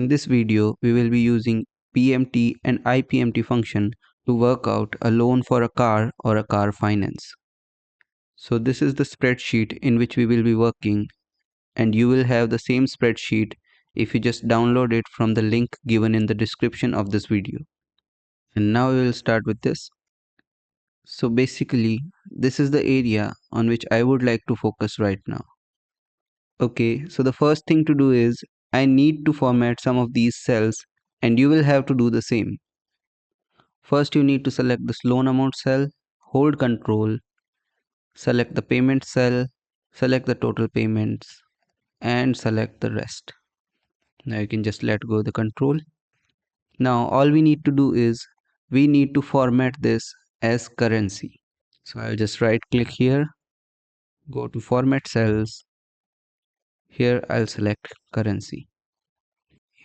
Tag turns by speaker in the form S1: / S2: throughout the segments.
S1: In this video, we will be using PMT and IPMT function to work out a loan for a car or a car finance. So this is the spreadsheet in which we will be working, and you will have the same spreadsheet if you just download it from the link given in the description of this video. And now we will start with this. So basically, this is the area on which I would like to focus right now. Okay, so the first thing to do is I need to format some of these cells, and you will have to do the same. First, you need to select this loan amount cell, hold Control, select the payment cell, select the total payments, and select the rest. Now you can just let go the control. Now all we need to do is we need to format this as currency. So I'll just right click here, go to format cells. Here I'll select currency.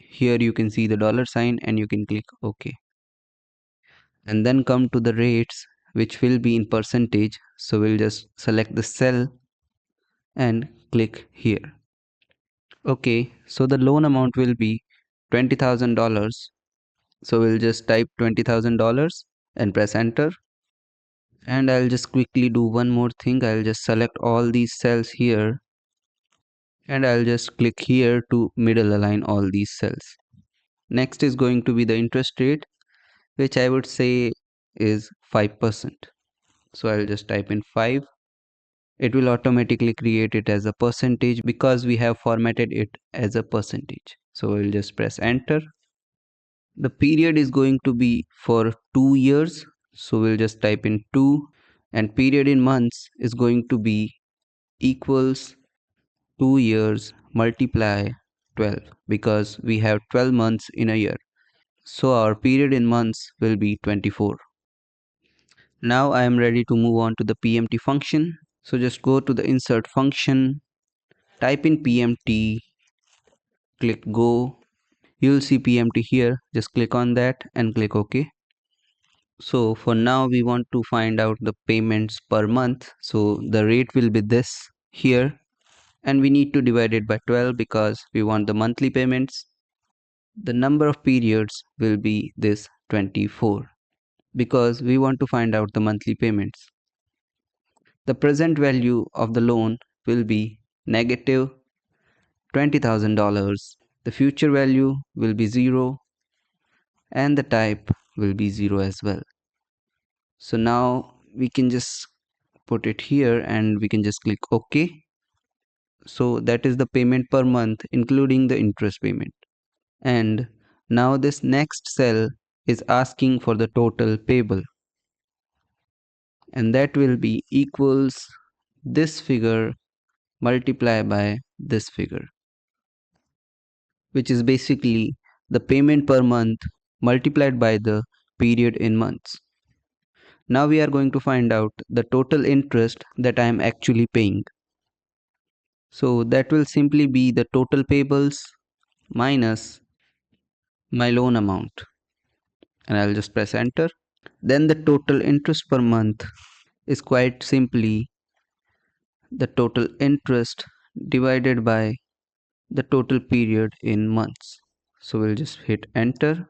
S1: Here you can see the dollar sign and you can click OK. And then come to the rates, which will be in percentage. So we'll just select the cell and click here. Okay, so the loan amount will be $20,000. So we'll just type $20,000 and press enter. And I'll just quickly do one more thing. I'll just select all these cells here and I'll just click here to middle align all these cells. Next is going to be the interest rate, which I would say is 5%. So I'll just type in 5. It will automatically create it as a percentage because we have formatted it as a percentage. So we'll just press enter. The period is going to be for 2 years. So we'll just type in 2, and period in months is going to be equals 2 years multiply 12 because we have 12 months in a year. So our period in months will be 24. Now I am ready to move on to the PMT function. So just go to the insert function, type in PMT, click go. You'll see PMT here. Just click on that and click OK. So for now we want to find out the payments per month. So the rate will be this here, and we need to divide it by 12 because we want the monthly payments. The number of periods will be this 24 because we want to find out the monthly payments. The present value of the loan will be negative $20,000. The future value will be 0 and the type will be 0 as well. So now we can just put it here and we can just click OK. So that is the payment per month including the interest payment. And now this next cell is asking for the total payable, and that will be equals this figure multiplied by this figure, which is basically the payment per month multiplied by the period in months. Now we are going to find out the total interest that I am actually paying. So that will simply be the total payables minus my loan amount, and I'll just press enter. Then the total interest per month is quite simply the total interest divided by the total period in months. So we'll just hit enter,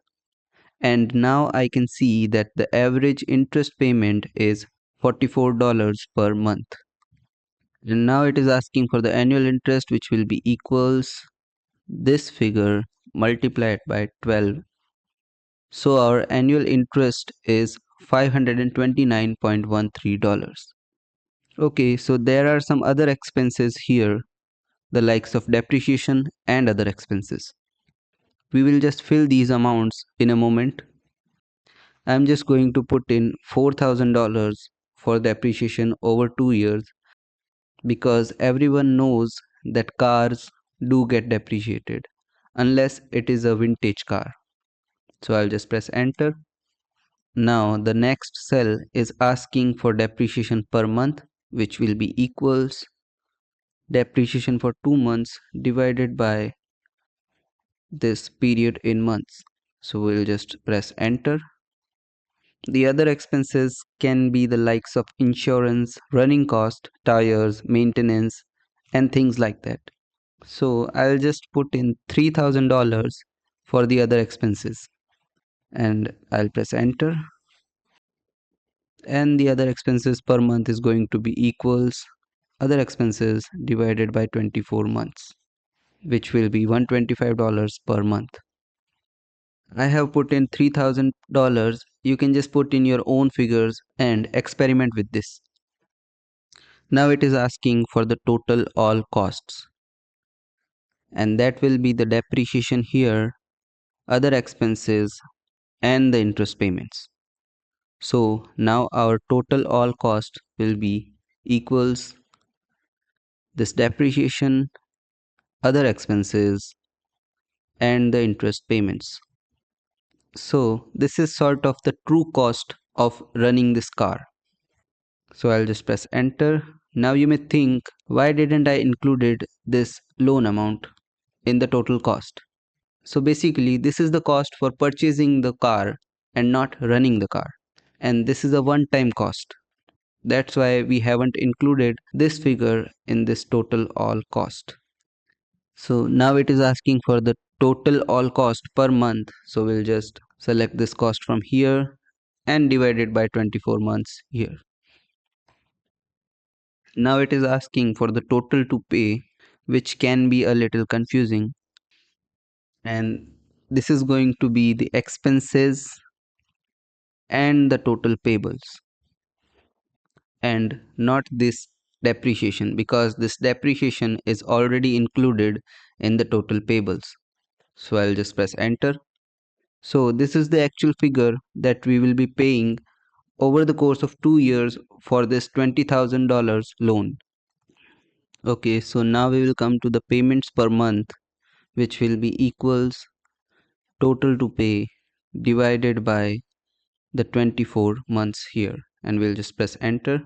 S1: and now I can see that the average interest payment is $44 per month. And now it is asking for the annual interest, which will be equals this figure multiplied by 12. So our annual interest is $529.13. Okay, so there are some other expenses here, the likes of depreciation and other expenses. We will just fill these amounts in a moment. I'm just going to put in $4,000 for depreciation over 2 years because everyone knows that cars do get depreciated unless it is a vintage car. So I'll just press enter. Now the next cell is asking for depreciation per month, which will be equals depreciation for 2 months divided by this period in months. So we'll just press enter. The other expenses can be the likes of insurance, running cost, tires, maintenance, and things like that. So I'll just put in $3,000 for the other expenses, and I'll press enter. And the other expenses per month is going to be equals other expenses divided by 24 months, which will be $125 per month. I have put in $3,000. You can just put in your own figures and experiment with this. Now it is asking for the total all costs, and that will be the depreciation here, other expenses, and the interest payments. So now our total all cost will be equals this depreciation, other expenses, and the interest payments. So this is sort of the true cost of running this car. So I'll just press enter. Now you may think, why didn't I included this loan amount in the total cost? So basically this is the cost for purchasing the car and not running the car. And this is a one-time cost. That's why we haven't included this figure in this total all cost. So now it is asking for the total all cost per month. So we'll just select this cost from here and divide it by 24 months here. Now it is asking for the total to pay, which can be a little confusing. And this is going to be the expenses and the total payables, and not this depreciation, because this depreciation is already included in the total payables. So I'll just press enter. So this is the actual figure that we will be paying over the course of 2 years for this $20,000 loan. Okay, so now we will come to the payments per month, which will be equals total to pay divided by the 24 months here, and we'll just press enter.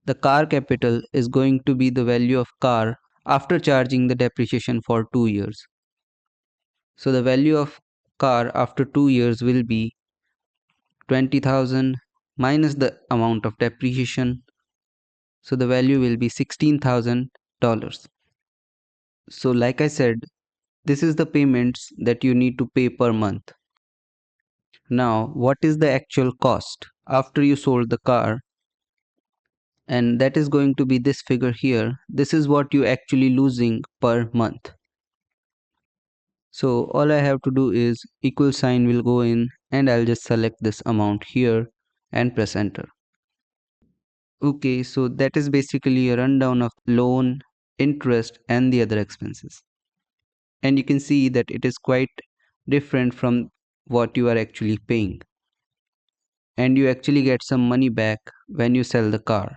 S1: The car capital is going to be the value of car after charging the depreciation for 2 years. So the value of car after 2 years will be 20,000 minus the amount of depreciation. So the value will be $16,000. So like I said, this is the payments that you need to pay per month. Now, what is the actual cost after you sold the car? And that is going to be this figure here. This is what you actually losing per month. So all I have to do is equal sign will go in, and I'll just select this amount here and press enter. Okay, so that is basically a rundown of loan, interest, and the other expenses. And you can see that it is quite different from what you are actually paying. And you actually get some money back when you sell the car.